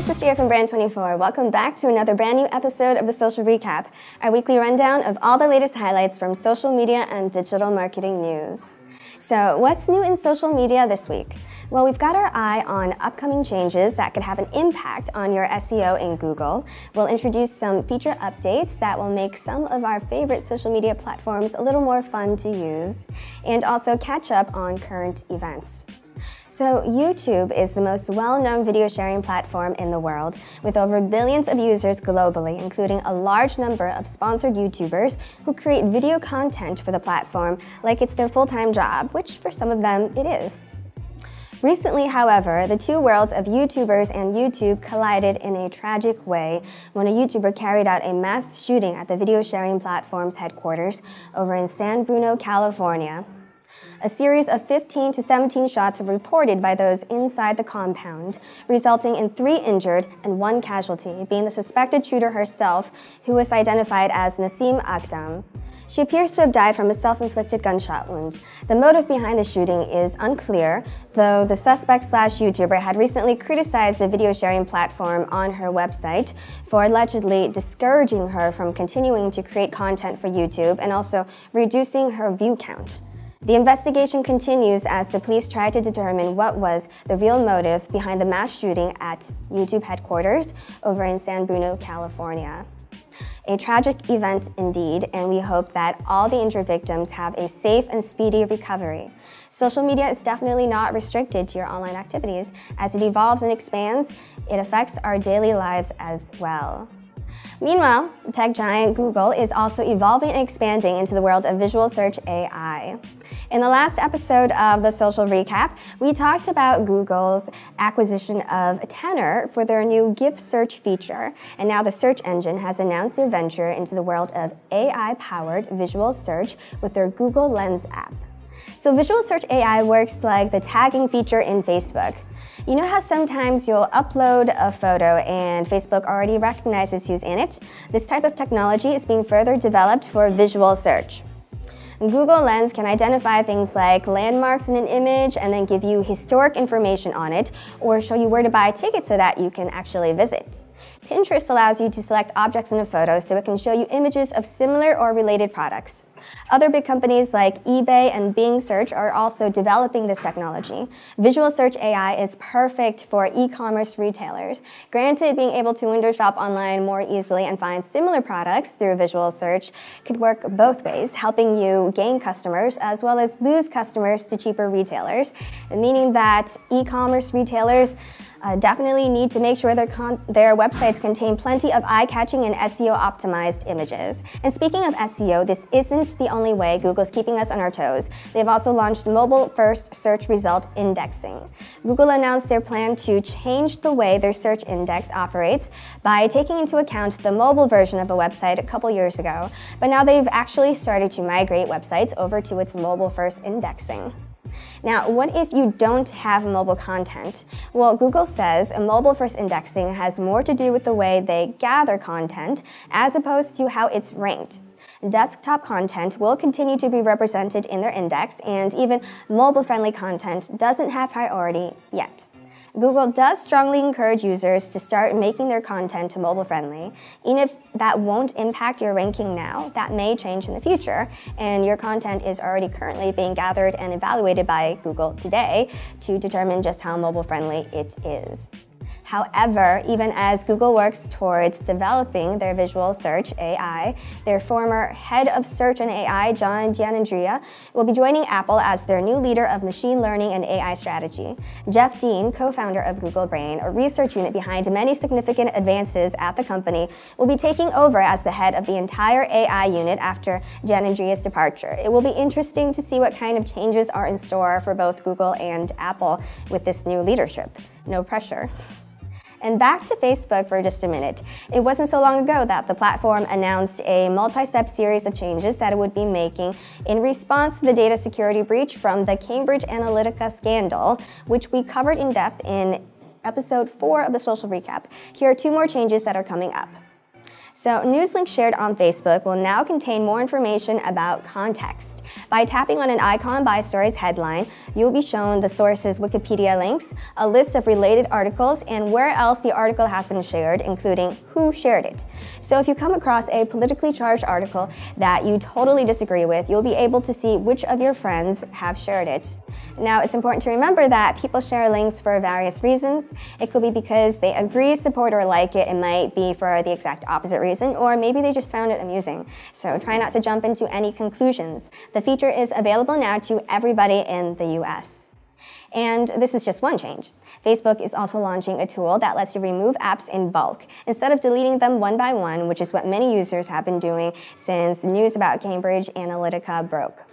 this is Chia from Brand24. Welcome back to another brand new episode of the Social Recap, our weekly rundown of all the latest highlights from social media and digital marketing news. So, what's new in social media this week? Well, we've got our eye on upcoming changes that could have an impact on your SEO in Google. We'll introduce some feature updates that will make some of our favorite social media platforms a little more fun to use, and also catch up on current events. So YouTube is the most well-known video sharing platform in the world, with over billions of users globally, including a large number of sponsored YouTubers who create video content for the platform like it's their full-time job, which for some of them it is. Recently, however, the two worlds of YouTubers and YouTube collided in a tragic way when a YouTuber carried out a mass shooting at the video sharing platform's headquarters over in San Bruno, California. A series of 15 to 17 shots were reported by those inside the compound, resulting in 3 injured and 1 casualty, being the suspected shooter herself, who was identified as Nasim Akdam. She appears to have died from a self-inflicted gunshot wound. The motive behind the shooting is unclear, though the suspect/YouTuber had recently criticized the video sharing platform on her website for allegedly discouraging her from continuing to create content for YouTube and also reducing her view count. The investigation continues as the police try to determine what was the real motive behind the mass shooting at YouTube headquarters over in San Bruno, California. A tragic event indeed, and we hope that all the injured victims have a safe and speedy recovery. Social media is definitely not restricted to your online activities. As it evolves and expands, it affects our daily lives as well. Meanwhile, tech giant Google is also evolving and expanding into the world of visual search AI. In the last episode of the Social Recap, we talked about Google's acquisition of Tenor for their new GIF search feature, and now the search engine has announced their venture into the world of AI-powered visual search with their Google Lens app. So visual search AI works like the tagging feature in Facebook. You know how sometimes you'll upload a photo and Facebook already recognizes who's in it? This type of technology is being further developed for visual search. Google Lens can identify things like landmarks in an image and then give you historic information on it, or show you where to buy a ticket so that you can actually visit. Pinterest allows you to select objects in a photo so it can show you images of similar or related products. Other big companies like eBay and Bing Search are also developing this technology. Visual search AI is perfect for e-commerce retailers. Granted, being able to window shop online more easily and find similar products through visual search could work both ways, helping you gain customers as well as lose customers to cheaper retailers, meaning that e-commerce retailers definitely need to make sure their websites contain plenty of eye-catching and SEO-optimized images. And speaking of SEO, this isn't the only way Google's keeping us on our toes. They've also launched mobile-first search result indexing. Google announced their plan to change the way their search index operates by taking into account the mobile version of a website a couple years ago, but now they've actually started to migrate websites over to its mobile-first indexing. Now, what if you don't have mobile content? Well, Google says mobile-first indexing has more to do with the way they gather content as opposed to how it's ranked. Desktop content will continue to be represented in their index, and even mobile-friendly content doesn't have priority yet. Google does strongly encourage users to start making their content mobile-friendly. Even if that won't impact your ranking now, that may change in the future, and your content is already currently being gathered and evaluated by Google today to determine just how mobile-friendly it is. However, even as Google works towards developing their visual search AI, their former head of search and AI, John Giannandrea, will be joining Apple as their new leader of machine learning and AI strategy. Jeff Dean, co-founder of Google Brain, a research unit behind many significant advances at the company, will be taking over as the head of the entire AI unit after Giannandrea's departure. It will be interesting to see what kind of changes are in store for both Google and Apple with this new leadership. No pressure. And back to Facebook for just a minute. It wasn't so long ago that the platform announced a multi-step series of changes that it would be making in response to the data security breach from the Cambridge Analytica scandal, which we covered in depth in episode 4 of the Social Recap. Here are 2 more changes that are coming up. So news links shared on Facebook will now contain more information about context. By tapping on an icon by a story's headline, you'll be shown the source's Wikipedia links, a list of related articles, and where else the article has been shared, including who shared it. So if you come across a politically charged article that you totally disagree with, you'll be able to see which of your friends have shared it. Now, it's important to remember that people share links for various reasons. It could be because they agree, support, or like it. It might be for the exact opposite reason, or maybe they just found it amusing. So try not to jump into any conclusions. The feature is available now to everybody in the US. And this is just one change. Facebook is also launching a tool that lets you remove apps in bulk instead of deleting them one by one, which is what many users have been doing since news about Cambridge Analytica broke.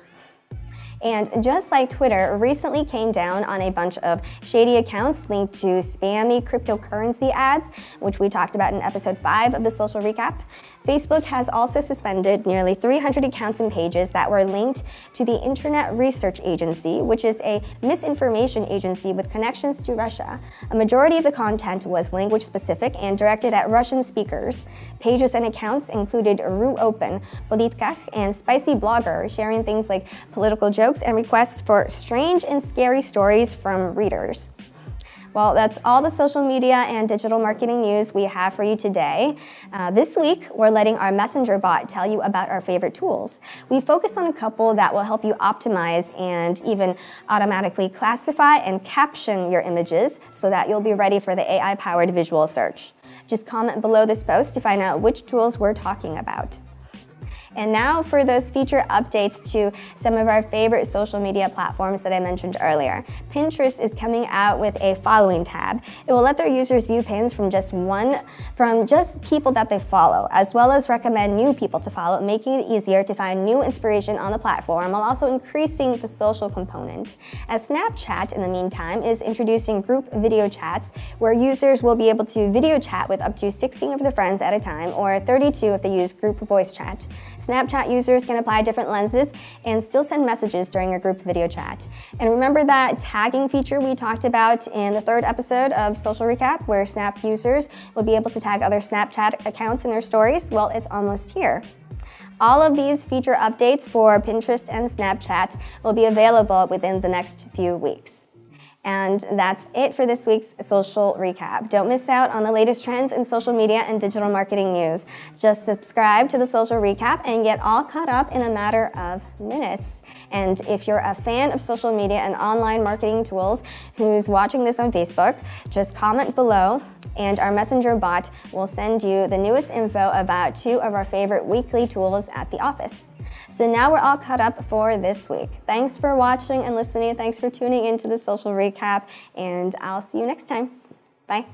And just like Twitter recently came down on a bunch of shady accounts linked to spammy cryptocurrency ads, which we talked about in episode 5 of the Social Recap, Facebook has also suspended nearly 300 accounts and pages that were linked to the Internet Research Agency, which is a misinformation agency with connections to Russia. A majority of the content was language-specific and directed at Russian speakers. Pages and accounts included RuOpen, Politkach, and Spicy Blogger, sharing things like political jokes and requests for strange and scary stories from readers. Well, that's all the social media and digital marketing news we have for you today. This week, we're letting our Messenger bot tell you about our favorite tools. We focus on a couple that will help you optimize and even automatically classify and caption your images so that you'll be ready for the AI-powered visual search. Just comment below this post to find out which tools we're talking about. And now for those feature updates to some of our favorite social media platforms that I mentioned earlier. Pinterest is coming out with a following tab. It will let their users view pins from just people that they follow, as well as recommend new people to follow, making it easier to find new inspiration on the platform while also increasing the social component. As Snapchat, in the meantime, is introducing group video chats where users will be able to video chat with up to 16 of their friends at a time, or 32 if they use group voice chat. Snapchat users can apply different lenses and still send messages during a group video chat. And remember that tagging feature we talked about in the 3rd episode of Social Recap, where Snap users will be able to tag other Snapchat accounts in their stories? Well, it's almost here. All of these feature updates for Pinterest and Snapchat will be available within the next few weeks. And that's it for this week's Social Recap. Don't miss out on the latest trends in social media and digital marketing news. Just subscribe to the Social Recap and get all caught up in a matter of minutes. And if you're a fan of social media and online marketing tools who's watching this on Facebook, just comment below and our Messenger bot will send you the newest info about 2 of our favorite weekly tools at the office. So now we're all caught up for this week. Thanks for watching and listening. Thanks for tuning into the Social Recap, and I'll see you next time. Bye.